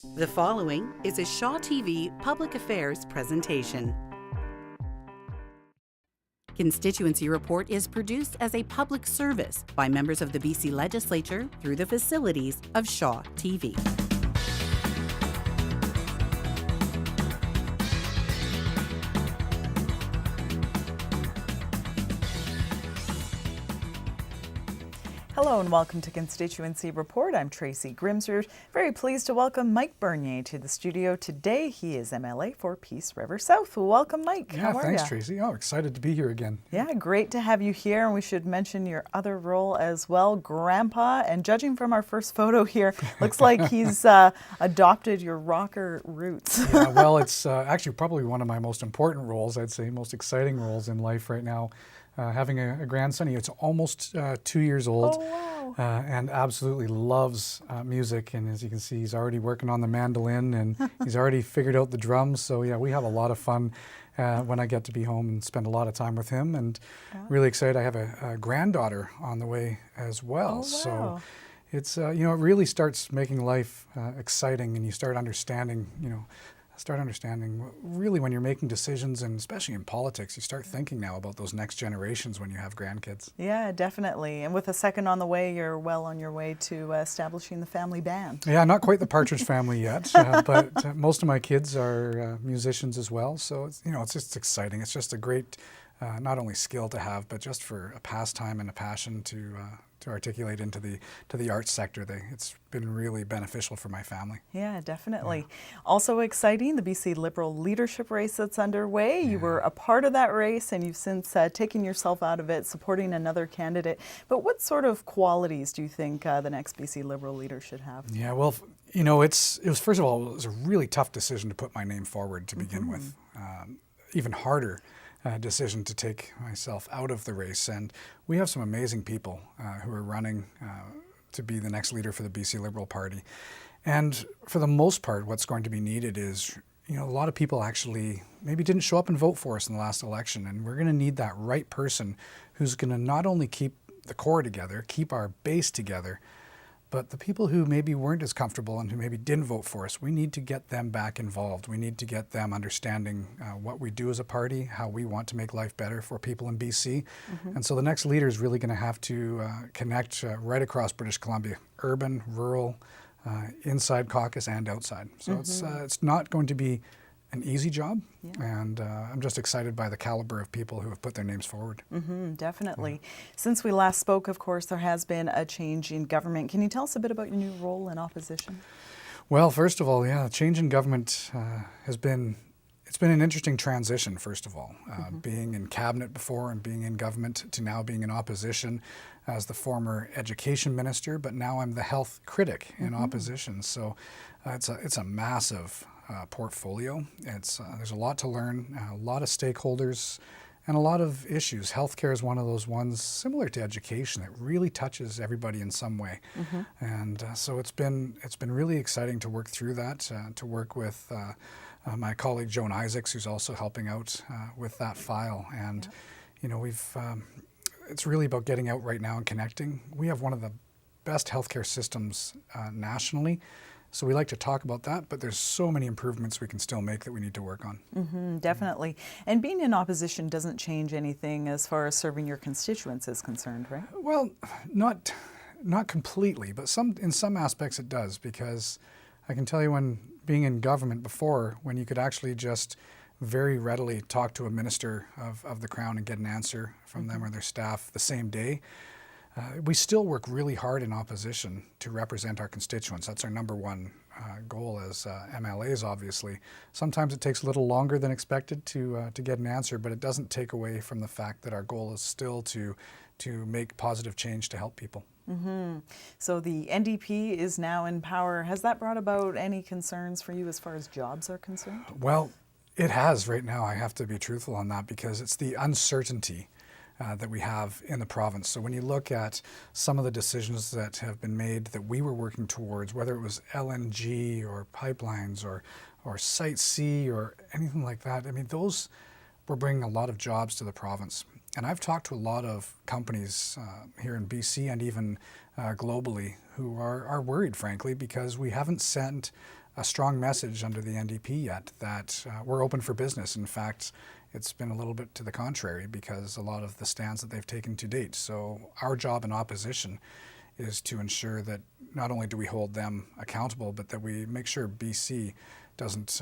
The following is a Shaw TV Public Affairs presentation. Constituency Report is produced as a public service by members of the BC Legislature through the facilities of Shaw TV. Hello and welcome to Constituency Report. I'm Tracy Grimsrud. Very pleased to welcome Mike Bernier to the studio today. He is MLA for Peace River South. Welcome, Mike. How are thanks, Tracy. Oh, excited to be here again. Yeah, great to have you here. And we should mention your other role as well, Grandpa. And judging from our first photo here, looks like he's adopted your rocker roots. Yeah, well, it's actually probably one of my most important roles, I'd say, most exciting roles in life right now. Having a grandson, it's almost 2 years old. Oh, wow. And absolutely loves music. And as you can see, he's already working on the mandolin and he's already figured out the drums. So yeah, we have a lot of fun when I get to be home and spend a lot of time with him. And really excited, I have a granddaughter on the way as well. Oh, wow. So it's, it really starts making life exciting, and you start understanding, really when you're making decisions, and especially in politics, you start thinking now about those next generations when you have grandkids. Yeah, definitely. And with a second on the way, you're well on your way to establishing the family band. Yeah, not quite the Partridge Family yet, but most of my kids are musicians as well. So it's just exciting. It's just a great, not only skill to have, but just for a pastime and a passion to articulate into the arts sector. It's been really beneficial for my family. Yeah, definitely. Yeah. Also exciting, the BC Liberal leadership race that's underway. Yeah. You were a part of that race, and you've since taken yourself out of it, supporting another candidate. But what sort of qualities do you think the next BC Liberal leader should have? Yeah, well, it was first of all, it was a really tough decision to put my name forward to begin with. Even harder decision to take myself out of the race. And we have some amazing people who are running to be the next leader for the BC Liberal Party. And for the most part, what's going to be needed is, a lot of people actually maybe didn't show up and vote for us in the last election. And we're going to need that right person who's going to not only keep the core together, keep our base together, but the people who maybe weren't as comfortable and who maybe didn't vote for us, we need to get them back involved. We need to get them understanding what we do as a party, how we want to make life better for people in BC. And so the next leader is really going to have to connect right across British Columbia, urban, rural, inside caucus and outside. So it's not going to be an easy job, and I'm just excited by the caliber of people who have put their names forward. Definitely. Since we last spoke, of course, there has been a change in government. Can you tell us a bit about your new role in opposition? Well, first of all, change in government it's been an interesting transition, first of all. Being in cabinet before and being in government to now being in opposition as the former education minister, but now I'm the health critic in opposition. So it's a massive portfolio. There's a lot to learn, a lot of stakeholders, and a lot of issues. Healthcare is one of those ones, similar to education, that really touches everybody in some way. And so it's been really exciting to work through that, to work with my colleague Joan Isaacs, who's also helping out with that file. And it's really about getting out right now and connecting. We have one of the best healthcare systems nationally. So we like to talk about that, but there's so many improvements we can still make that we need to work on. Definitely. And being in opposition doesn't change anything as far as serving your constituents is concerned, right? Well, not completely, but in some aspects it does, because I can tell you, when being in government before, when you could actually just very readily talk to a minister of the Crown and get an answer from them or their staff the same day, we still work really hard in opposition to represent our constituents. That's our number one goal as MLAs, obviously. Sometimes it takes a little longer than expected to get an answer, but it doesn't take away from the fact that our goal is still to make positive change to help people. So the NDP is now in power. Has that brought about any concerns for you as far as jobs are concerned? Well, it has right now. I have to be truthful on that, because it's the uncertainty that we have in the province. So when you look at some of the decisions that have been made that we were working towards, whether it was LNG or pipelines or Site C or anything like that, those were bringing a lot of jobs to the province. And I've talked to a lot of companies here in BC and even globally who are worried, frankly, because we haven't sent a strong message under the NDP yet that we're open for business. In fact, it's been a little bit to the contrary because a lot of the stands that they've taken to date. So our job in opposition is to ensure that not only do we hold them accountable, but that we make sure BC doesn't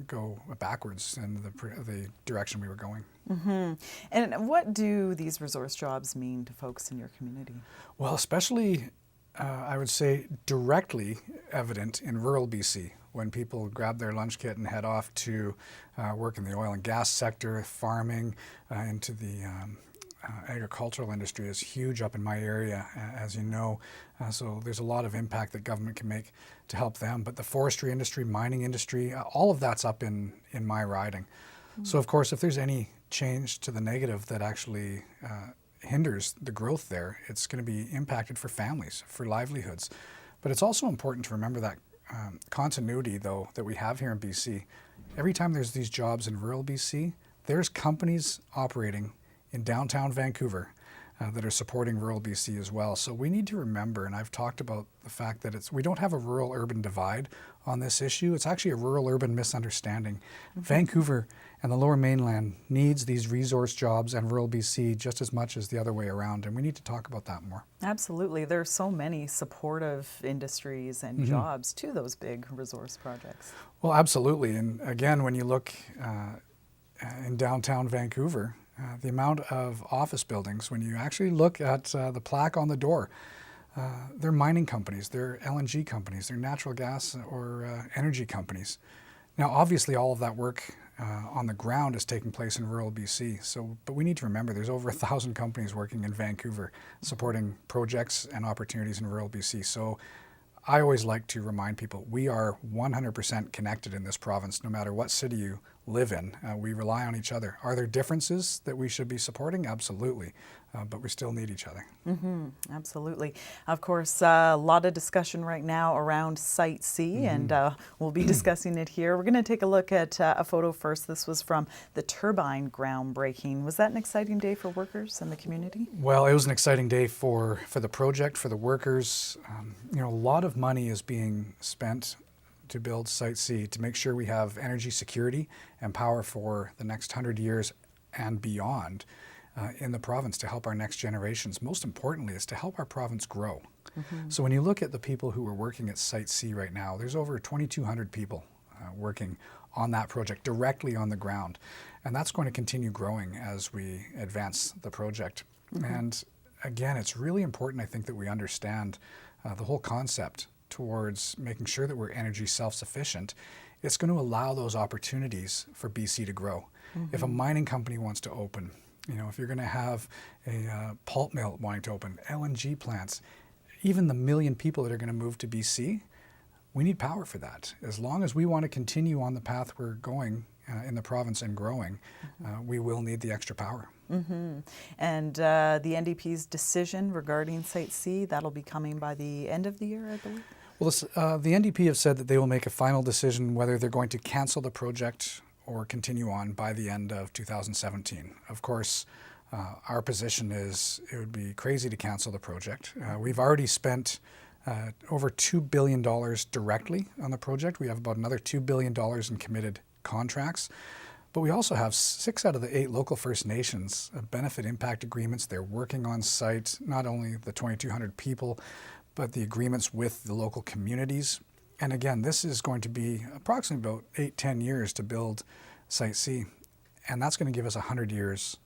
go backwards in the direction we were going. Mm-hmm. And what do these resource jobs mean to folks in your community? Well, especially, I would say, directly evident in rural BC, when people grab their lunch kit and head off to work in the oil and gas sector, farming, into the agricultural industry is huge up in my area, as you know. So there's a lot of impact that government can make to help them. But the forestry industry, mining industry, all of that's up in my riding. So of course, if there's any change to the negative that actually hinders the growth there, it's going to be impacted for families, for livelihoods. But it's also important to remember that continuity, though, that we have here in BC. Every time there's these jobs in rural BC, there's companies operating in downtown Vancouver that are supporting rural BC as well. So we need to remember, and I've talked about the fact that we don't have a rural-urban divide on this issue. It's actually a rural-urban misunderstanding. Mm-hmm. Vancouver and the Lower Mainland needs these resource jobs and rural BC just as much as the other way around, and we need to talk about that more. Absolutely. There are so many supportive industries and jobs to those big resource projects. Well, absolutely. And again, when you look in downtown Vancouver, the amount of office buildings, when you actually look at the plaque on the door, they're mining companies, they're LNG companies, they're natural gas or energy companies. Now, obviously, all of that work on the ground is taking place in rural BC. But we need to remember there's over 1,000 companies working in Vancouver supporting projects and opportunities in rural BC. So I always like to remind people we are 100% connected in this province, no matter what city you live in. We rely on each other. Are there differences that we should be supporting? Absolutely. But we still need each other. Mm-hmm. Absolutely. Of course, a lot of discussion right now around Site C, and we'll be discussing it here. We're going to take a look at a photo first. This was from the turbine groundbreaking. Was that an exciting day for workers and the community? Well, it was an exciting day for the project, for the workers. A lot of money is being spent to build Site C to make sure we have energy security and power for the next 100 years and beyond in the province to help our next generations. Most importantly, is to help our province grow. Mm-hmm. So when you look at the people who are working at Site C right now, there's over 2,200 people working on that project directly on the ground. And that's going to continue growing as we advance the project. Mm-hmm. And again, it's really important, I think, that we understand the whole concept towards making sure that we're energy self-sufficient. It's going to allow those opportunities for BC to grow. Mm-hmm. If a mining company wants to open, if you're going to have a pulp mill wanting to open, LNG plants, even the 1 million people that are going to move to BC, we need power for that. As long as we want to continue on the path we're going in the province and growing, we will need the extra power. Mm-hmm. And the NDP's decision regarding Site C, that'll be coming by the end of the year, I believe? Well, the NDP have said that they will make a final decision whether they're going to cancel the project or continue on by the end of 2017. Of course, our position is it would be crazy to cancel the project. We've already spent over $2 billion directly on the project. We have about another $2 billion in committed contracts. But we also have 6 out of the 8 local First Nations benefit impact agreements. They're working on site, not only the 2,200 people, but the agreements with the local communities. And again, this is going to be approximately about 8-10 years to build Site C. And that's going to give us 100 years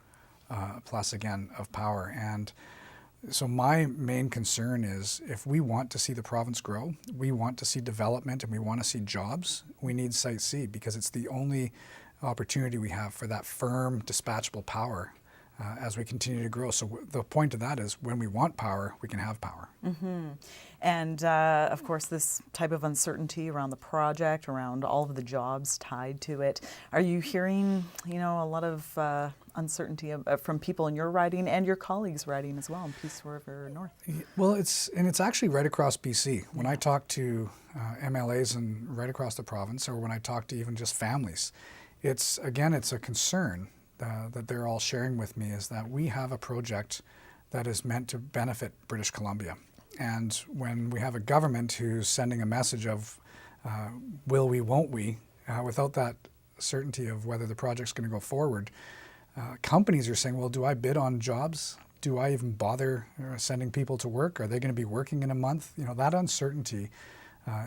plus again of power. And so my main concern is if we want to see the province grow, we want to see development, and we want to see jobs, we need Site C because it's the only opportunity we have for that firm, dispatchable power as we continue to grow. So the point of that is when we want power, we can have power. Mm-hmm. And of course, this type of uncertainty around the project, around all of the jobs tied to it, are you hearing, a lot of uncertainty from people in your riding and your colleagues' riding as well in Peace River North? Well, it's actually right across BC. When I talk to MLAs and right across the province, or when I talk to even just families, it's a concern that they're all sharing with me is that we have a project that is meant to benefit British Columbia. And when we have a government who's sending a message of will we, won't we, without that certainty of whether the project's going to go forward. Companies are saying, well, do I bid on jobs? Do I even bother sending people to work? Are they going to be working in a month? That uncertainty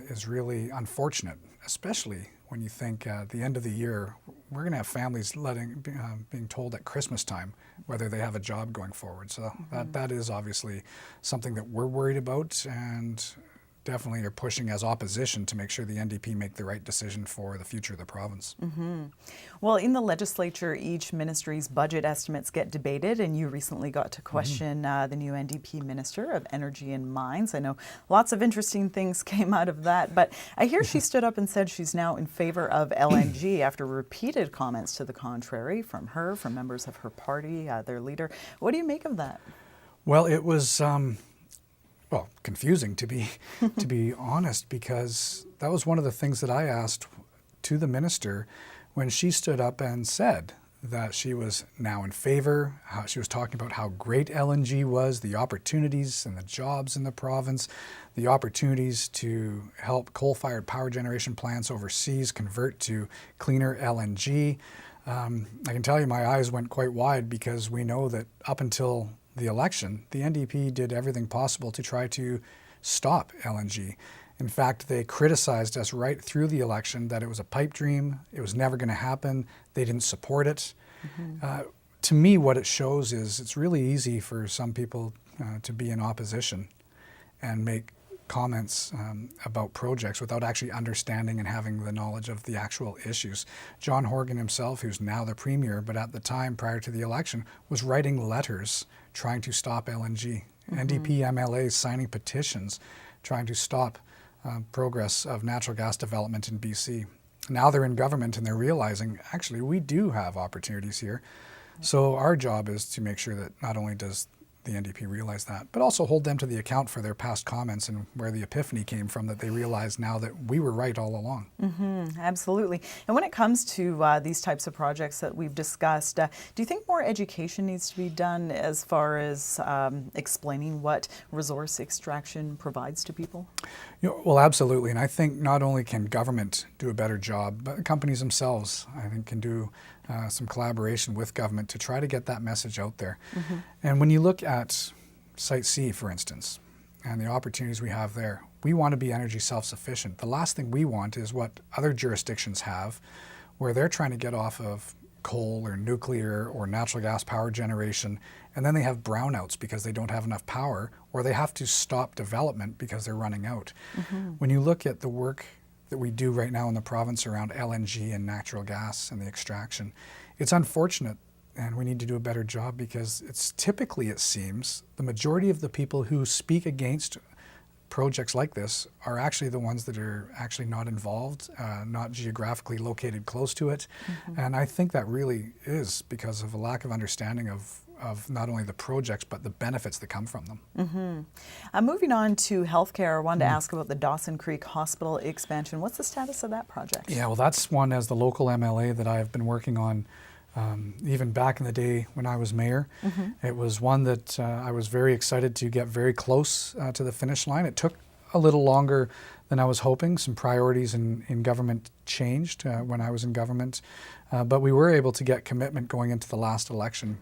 is really unfortunate, especially when you think at the end of the year, we're going to have families being told at Christmas time whether they have a job going forward. So that is obviously something that we're worried about, and definitely are pushing as opposition to make sure the NDP make the right decision for the future of the province. Well, in the legislature, each ministry's budget estimates get debated, and you recently got to question the new NDP Minister of Energy and Mines. I know lots of interesting things came out of that, but I hear she stood up and said she's now in favor of LNG after repeated comments to the contrary from her, from members of her party, their leader. What do you make of that? Well, it was confusing to be honest, because that was one of the things that I asked to the minister when she stood up and said that she was now in favor. How she was talking about how great LNG was, the opportunities and the jobs in the province, the opportunities to help coal-fired power generation plants overseas convert to cleaner LNG. I can tell you my eyes went quite wide, because we know that up until the election, the NDP did everything possible to try to stop LNG. In fact, they criticized us right through the election that it was a pipe dream, it was never going to happen, they didn't support it. To me, what it shows is it's really easy for some people to be in opposition and make comments about projects without actually understanding and having the knowledge of the actual issues. John Horgan himself, who's now the Premier, but at the time prior to the election, was writing letters trying to stop LNG. NDP MLAs signing petitions trying to stop progress of natural gas development in BC. Now they're in government and they're realizing, actually, we do have opportunities here. So our job is to make sure that not only does the NDP realize that, but also hold them to the account for their past comments and where the epiphany came from, that they realize now that we were right all along. Absolutely. And when it comes to these types of projects that we've discussed, do you think more education needs to be done as far as explaining what resource extraction provides to people? Well, absolutely. And I think not only can government do a better job, but companies themselves, I think, can do some collaboration with government to try to get that message out there. And when you look at Site C, for instance, and the opportunities we have there, we want to be energy self-sufficient. The last thing we want is what other jurisdictions have, where they're trying to get off of coal or nuclear or natural gas power generation, and then they have brownouts because they don't have enough power, or they have to stop development because they're running out. When you look at the work that we do right now in the province around LNG and natural gas and the extraction, it's unfortunate, and we need to do a better job, because it's typically, it seems, the majority of the people who speak against projects like this are actually the ones that are actually not involved, not geographically located close to it. And I think that really is because of a lack of understanding of not only the projects, but the benefits that come from them. Moving on to healthcare, I wanted to ask about the Dawson Creek Hospital expansion. What's the status of that project? Yeah, well, that's one as the local MLA that I've been working on even back in the day when I was mayor. It was one that I was very excited to get very close to the finish line. It took a little longer than I was hoping. Some priorities in government changed when I was in government, but we were able to get commitment going into the last election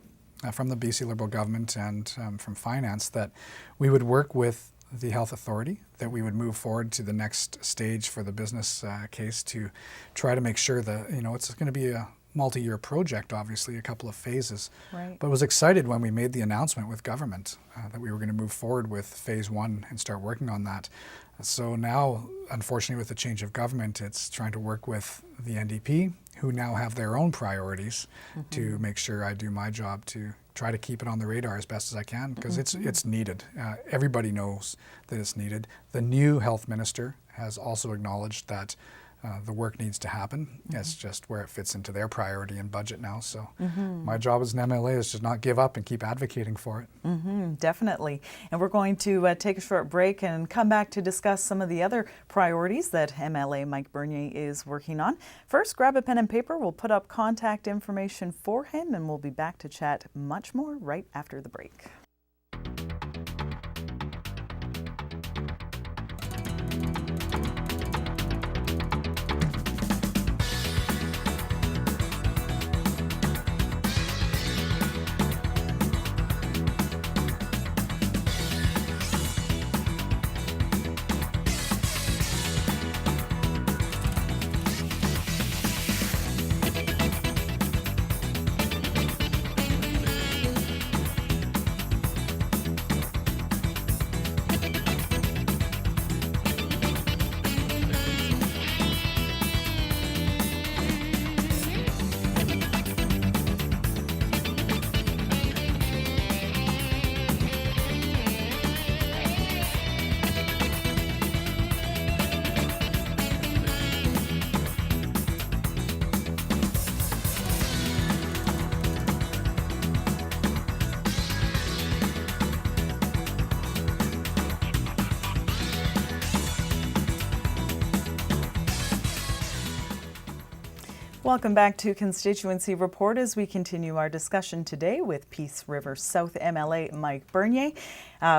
from the BC Liberal government and from finance that we would work with the health authority, that we would move forward to the next stage for the business case to try to make sure that, it's going to be a multi-year project, obviously, a couple of phases. Right. But I was excited when we made the announcement with government that we were going to move forward with phase 1 and start working on that. So now, unfortunately, with the change of government, it's trying to work with the NDP, who now have their own priorities, to make sure I do my job to try to keep it on the radar as best as I can, because it's needed. Everybody knows that it's needed. The new health minister has also acknowledged that the work needs to happen. It's just where it fits into their priority and budget now. So my job as an MLA is to not give up and keep advocating for it. Definitely. And we're going to take a short break and come back to discuss some of the other priorities that MLA Mike Bernier is working on. First, grab a pen and paper. We'll put up contact information for him, and we'll be back to chat much more right after the break. Welcome back to Constituency Report as we continue our discussion today with Peace River South MLA Mike Bernier,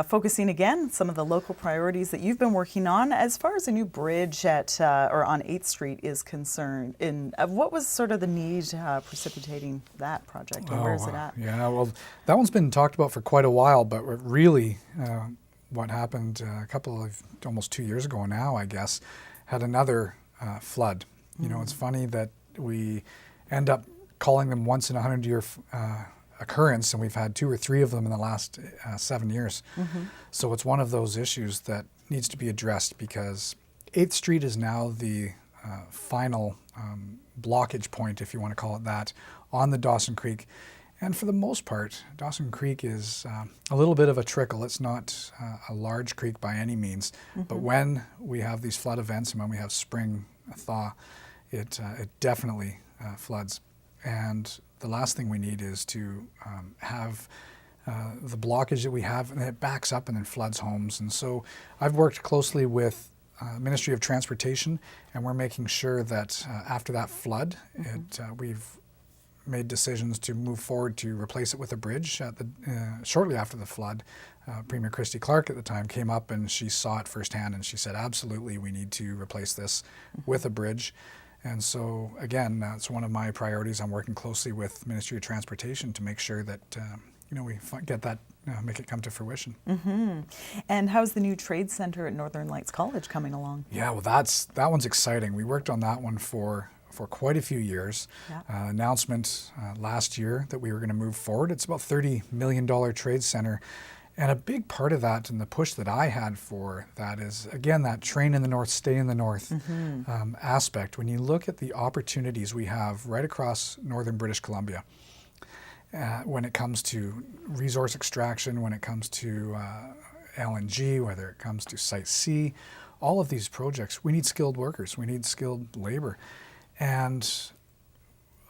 focusing again on some of the local priorities that you've been working on as far as a new bridge at or on 8th Street is concerned. And what was sort of the need precipitating that project, and where is it at? Yeah, well, that one's been talked about for quite a while, but really what happened a couple of, almost 2 years ago now, I guess, had another flood. You know, it's funny that we end up calling them once in a 100-year occurrence, and we've had 2 or 3 of them in the last 7 years. So it's one of those issues that needs to be addressed, because 8th Street is now the final blockage point, if you want to call it that, on the Dawson Creek. And for the most part, Dawson Creek is a little bit of a trickle. It's not a large creek by any means, but when we have these flood events and when we have spring thaw, it definitely floods. And the last thing we need is to have the blockage that we have, and it backs up and then floods homes. And so I've worked closely with Ministry of Transportation, and we're making sure that after that flood, we've made decisions to move forward to replace it with a bridge. Shortly after the flood, Premier Christy Clark at the time came up and she saw it firsthand, and she said, absolutely, we need to replace this with a bridge. And so, again, that's one of my priorities. I'm working closely with Ministry of Transportation to make sure that we get that, make it come to fruition. And how's the new trade center at Northern Lights College coming along? Yeah, well, that one's exciting. We worked on that one for quite a few years. Announcement last year that we were going to move forward. It's about $30 million trade center. And a big part of that, and the push that I had for that, is, again, that train in the north, stay in the north aspect. When you look at the opportunities we have right across northern British Columbia, when it comes to resource extraction, when it comes to LNG, whether it comes to Site C, all of these projects, we need skilled workers, we need skilled labor. And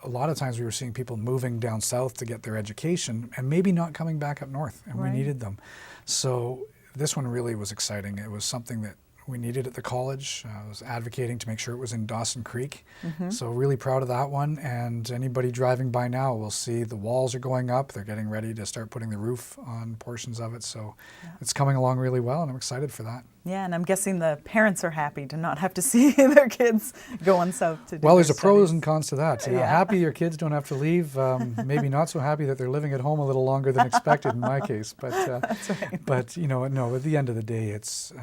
a lot of times we were seeing people moving down south to get their education and maybe not coming back up north, and we needed them. So this one really was exciting. It was something that we needed at the college. I was advocating to make sure it was in Dawson Creek. So really proud of that one. And anybody driving by now will see the walls are going up. They're getting ready to start putting the roof on portions of it. So it's coming along really well, and I'm excited for that. Yeah, and I'm guessing the parents are happy to not have to see their kids going south to do Well, there's their a pros studies. and cons to that. You know, happy your kids don't have to leave. Maybe not so happy that they're living at home a little longer than expected in my case. But That's right. but no, at the end of the day, it's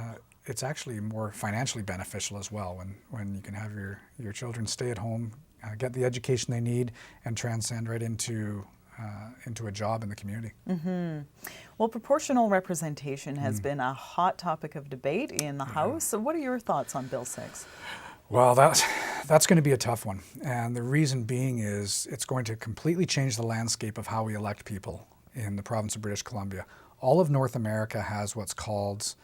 actually more financially beneficial as well when you can have your children stay at home, get the education they need, and transcend right into a job in the community. Well, proportional representation has been a hot topic of debate in the House. So what are your thoughts on Bill 6? Well, that's going to be a tough one. And the reason being is it's going to completely change the landscape of how we elect people in the province of British Columbia. All of North America has what's called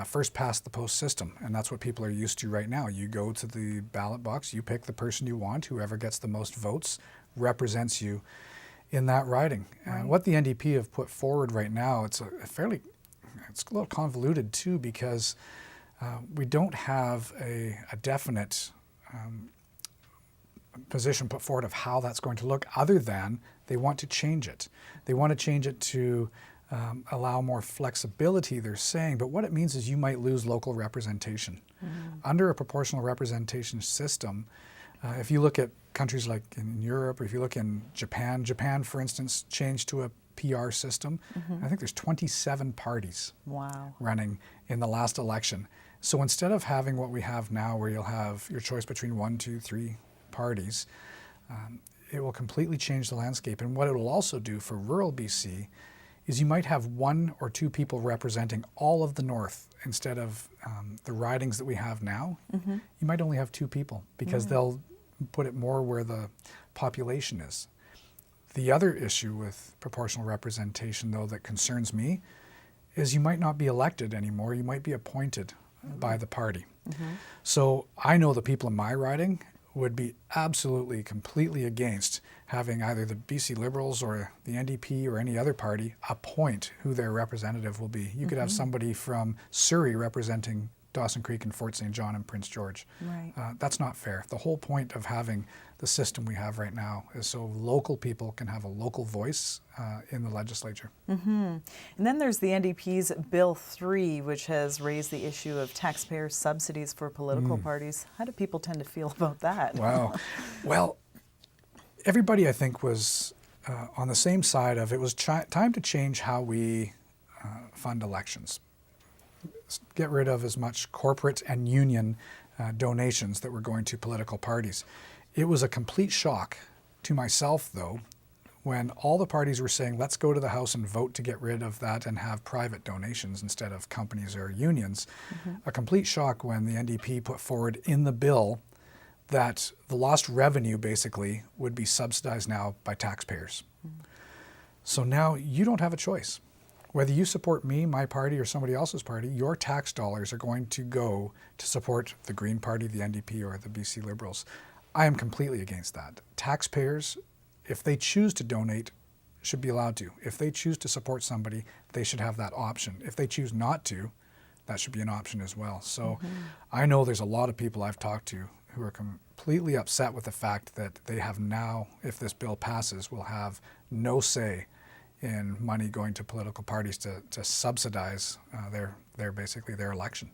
first past the post system, and that's what people are used to right now. You go to the ballot box, you pick the person you want, whoever gets the most votes represents you in that riding. What the NDP have put forward right now, it's a little convoluted too, because we don't have a definite position put forward of how that's going to look, other than they want to change it. They want to change it to allow more flexibility, they're saying, but what it means is you might lose local representation. Under a proportional representation system, if you look at countries like in Europe, or if you look in Japan, for instance, changed to a PR system. I think there's 27 parties running in the last election. So instead of having what we have now, where you'll have your choice between 1, 2, 3 parties, it will completely change the landscape. And what it will also do for rural BC is you might have 1 or 2 people representing all of the north instead of the ridings that we have now. You might only have 2 people, because they'll put it more where the population is. The other issue with proportional representation, though, that concerns me is you might not be elected anymore. You might be appointed by the party. So I know the people in my riding would be absolutely, completely against having either the BC Liberals or the NDP or any other party appoint who their representative will be. You could have somebody from Surrey representing Dawson Creek and Fort St. John and Prince George. Right. That's not fair. The whole point of having the system we have right now is so local people can have a local voice in the legislature. And then there's the NDP's Bill 3, which has raised the issue of taxpayer subsidies for political parties. How do people tend to feel about that? Wow. Well, everybody, I think, was on the same side of it was time to change how we fund elections. Get rid of as much corporate and union donations that were going to political parties. It was a complete shock to myself, though, when all the parties were saying, let's go to the House and vote to get rid of that and have private donations instead of companies or unions. A complete shock when the NDP put forward in the bill that the lost revenue basically would be subsidized now by taxpayers. So now you don't have a choice. Whether you support me, my party, or somebody else's party, your tax dollars are going to go to support the Green Party, the NDP, or the BC Liberals. I am completely against that. Taxpayers, if they choose to donate, should be allowed to. If they choose to support somebody, they should have that option. If they choose not to, that should be an option as well. So I know there's a lot of people I've talked to who are completely upset with the fact that they have now, if this bill passes, will have no say in money going to political parties to subsidize their election.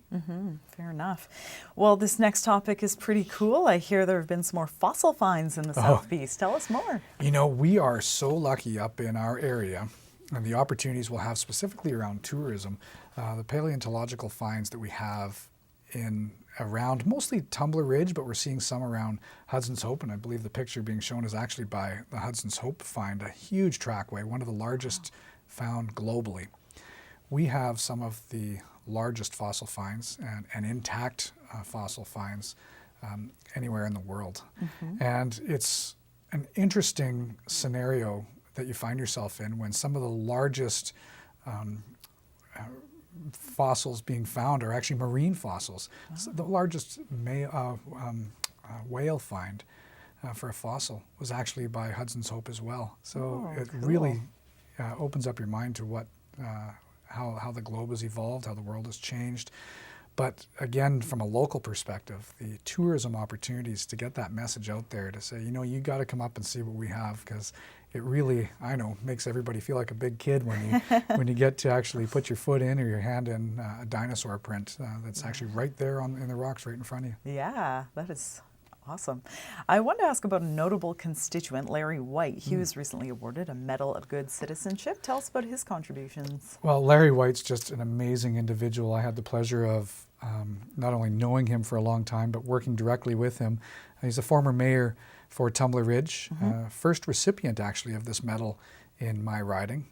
Fair enough. Well, this next topic is pretty cool. I hear there have been some more fossil finds in the South Beast. Tell us more. You know, we are so lucky up in our area, and the opportunities we'll have specifically around tourism, the paleontological finds that we have in around mostly Tumbler Ridge, but we're seeing some around Hudson's Hope, and I believe the picture being shown is actually by the Hudson's Hope find, a huge trackway, one of the largest found globally. We have some of the largest fossil finds and intact fossil finds anywhere in the world. And it's an interesting scenario that you find yourself in when some of the largest fossils being found are actually marine fossils. So the largest whale find for a fossil was actually by Hudson's Hope as well. So it really opens up your mind to what how the globe has evolved, how the world has changed. But again, from a local perspective, the tourism opportunities to get that message out there to say, you know, you got to come up and see what we have, because it really, I know, makes everybody feel like a big kid when you when you get to actually put your foot in or your hand in a dinosaur print that's actually right there in the rocks right in front of you. Yeah, that is awesome. I wanted to ask about a notable constituent, Larry White. He was recently awarded a Medal of Good Citizenship. Tell us about his contributions. Well, Larry White's just an amazing individual. I had the pleasure of not only knowing him for a long time, but working directly with him. He's a former mayor for Tumbler Ridge, first recipient actually of this medal in my riding.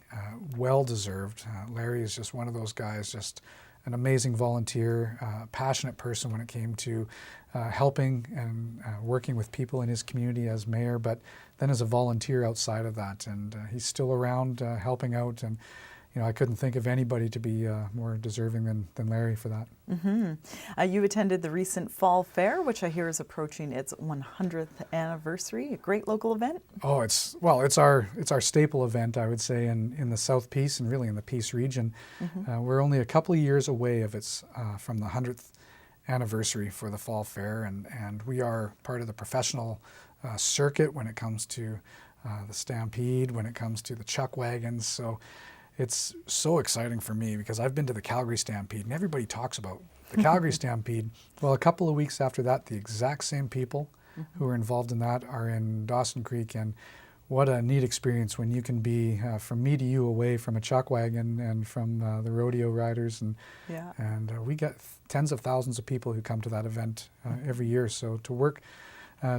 Well deserved. Larry is just one of those guys, just an amazing volunteer, passionate person when it came to helping and working with people in his community as mayor, but then as a volunteer outside of that. And he's still around helping out, and you know, I couldn't think of anybody to be more deserving than Larry for that. You attended the recent Fall Fair, which I hear is approaching its 100th anniversary. A great local event. Oh, it's our staple event, I would say, in the South Peace and really in the Peace region. We're only a couple of years away of its from the 100th anniversary for the Fall Fair, and we are part of the professional circuit when it comes to the Stampede, when it comes to the chuck wagons. So it's so exciting for me because I've been to the Calgary Stampede, and everybody talks about the Calgary Stampede. Well, a couple of weeks after that, the exact same people who are involved in that are in Dawson Creek, and what a neat experience when you can be from me to you away from a chuck wagon and from the rodeo riders, and we get tens of thousands of people who come to that event every year. So to work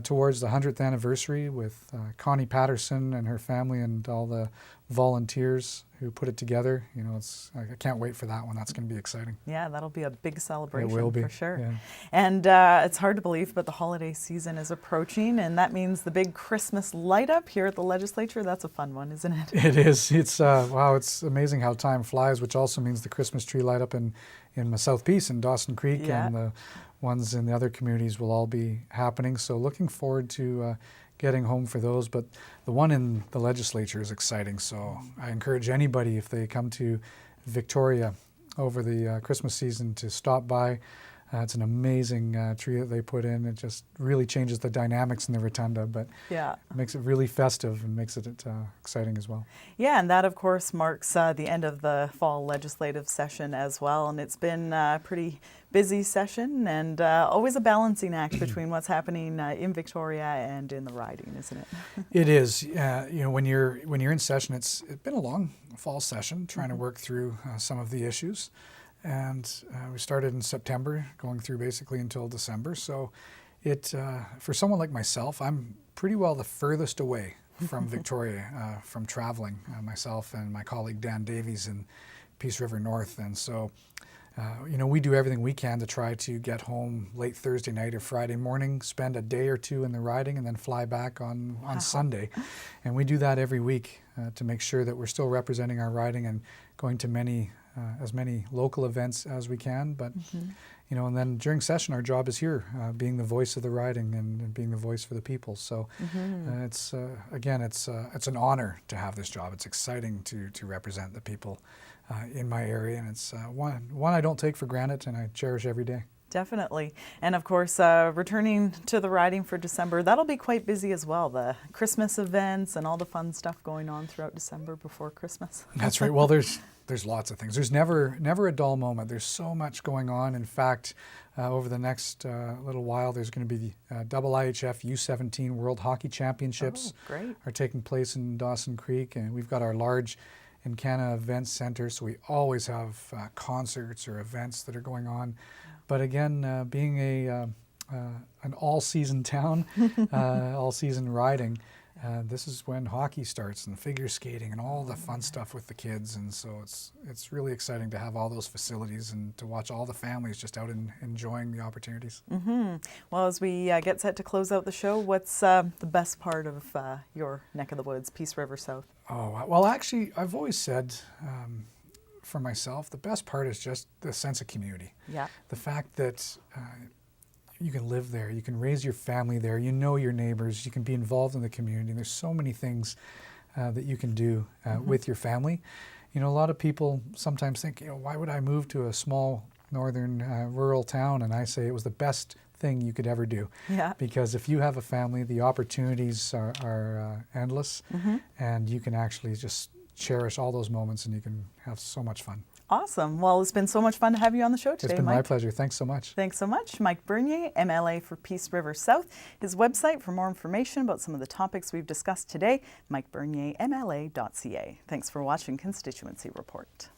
towards the 100th anniversary with Connie Patterson and her family and all the volunteers who put it together, you know, I can't wait for that one. That's going to be exciting. Yeah, that'll be a big celebration. It will be, for sure. Yeah. And it's hard to believe, but the holiday season is approaching, and that means the big Christmas light up here at the legislature. That's a fun one, isn't it? It is. It's wow. It's amazing how time flies, which also means the Christmas tree light up in the South Peace and Dawson Creek, and the ones in the other communities will all be happening. So looking forward to getting home for those. But the one in the legislature is exciting. So I encourage anybody, if they come to Victoria over the Christmas season, to stop by. It's an amazing tree that they put in. It just really changes the dynamics in the rotunda, but Yeah. it makes it really festive and makes it exciting as well. Yeah, and that, of course, marks the end of the fall legislative session as well. And it's been a pretty busy session and always a balancing act between what's happening in Victoria and in the riding, isn't it? It is. When you're in session, it's been a long fall session trying to work through some of the issues. And we started in September, going through basically until December. So for someone like myself, I'm pretty well the furthest away from Victoria, from traveling, myself and my colleague Dan Davies in Peace River North. And so, we do everything we can to try to get home late Thursday night or Friday morning, spend a day or two in the riding, and then fly back on Sunday. And we do that every week to make sure that we're still representing our riding and going to as many local events as we can. But and then during session, our job is here, being the voice of the riding and being the voice for the people. So it's an honor to have this job. It's exciting to represent the people in my area, and it's one I don't take for granted and I cherish every day. Definitely. And of course, returning to the riding for December, that'll be quite busy as well. The Christmas events and all the fun stuff going on throughout December before Christmas. That's right. Well, there's lots of things. There's never a dull moment. There's so much going on. In fact, over the next little while, there's going to be the IIHF U17 World Hockey Championships. Oh, great. Are taking place in Dawson Creek, and we've got our large Encana Events Center, so we always have concerts or events that are going on. But again, being an all-season town, all-season riding, this is when hockey starts and figure skating and all the fun stuff with the kids. And so it's really exciting to have all those facilities and to watch all the families just out and enjoying the opportunities. Well, as we get set to close out the show, what's the best part of your neck of the woods, Peace River South? Oh, well, actually, I've always said for myself, the best part is just the sense of community. Yeah. The fact that you can live there, you can raise your family there, you know your neighbors, you can be involved in the community. There's so many things that you can do with your family. A lot of people sometimes think, why would I move to a small northern rural town? And I say it was the best thing you could ever do. Yeah. Because if you have a family, the opportunities are endless, and you can actually just cherish all those moments and you can have so much fun. Awesome. Well, it's been so much fun to have you on the show today, It's been Mike. my pleasure. Thanks so much. Thanks so much. Mike Bernier, MLA for Peace River South. His website for more information about some of the topics we've discussed today, mikeberniermla.ca. Thanks for watching Constituency Report.